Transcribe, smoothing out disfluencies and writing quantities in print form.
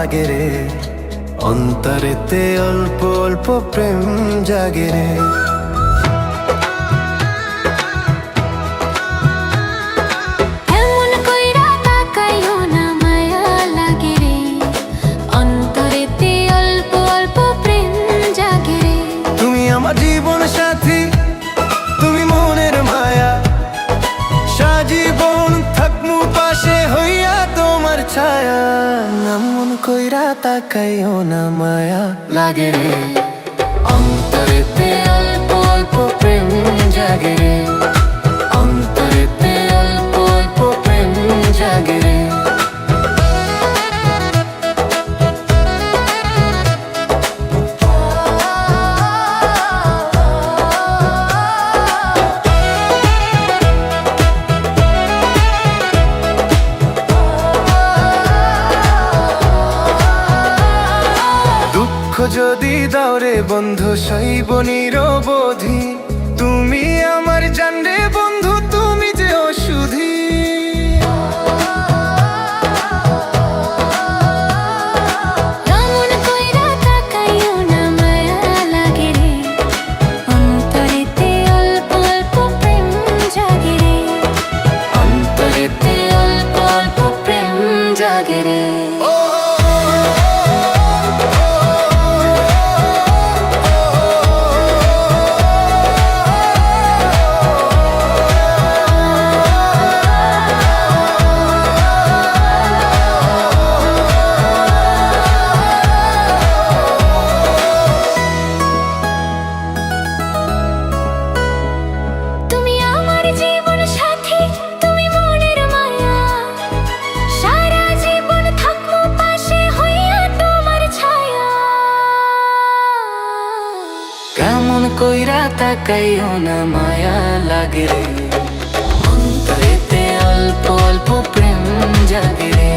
লাগে রে, অন্তরেতে অল্প অল্প প্রেম জাগে রে। কেমন কইরা তাকাইও না মায়া লাগে রে, অন্তরেতে অল্প অল্প প্রেম জাগে রে। তুমি আমার জীবন সাথী, তুমি মনের মায়া, সাজীবন থাকমু পাশে হইয়া তোমার ছায়া। এমন কইরা তাকাইও না মায়া লাগে রে, অন্তরেতে অল্প অল্প প্রেম জাগে রে, অন্তরেতে অল্প অল্প প্রেম জাগে রে। দুঃখ যদি দাও রে বন্ধু সইব নিরবধি, তুমি আমার জান রে বন্ধু, তুমি যে ওষুধি। কেমন কইরা তাকাইও না মায়া লাগে রে, অন্তরেতে অল্প অল্প প্রেম জাগে রে, অন্তরেতে অল্প অল্প প্রেম জাগে রে। তুমি আমার জীবন সাথী, তুমি মনের মায়া, সারা জীবন থাকবো পাশে হইয়া তোমার ছায়া। কেমন কইরা তাকাইও না মায়া লাগে রে, অন্তরেতে অল্প অল্প প্রেম জাগে রে।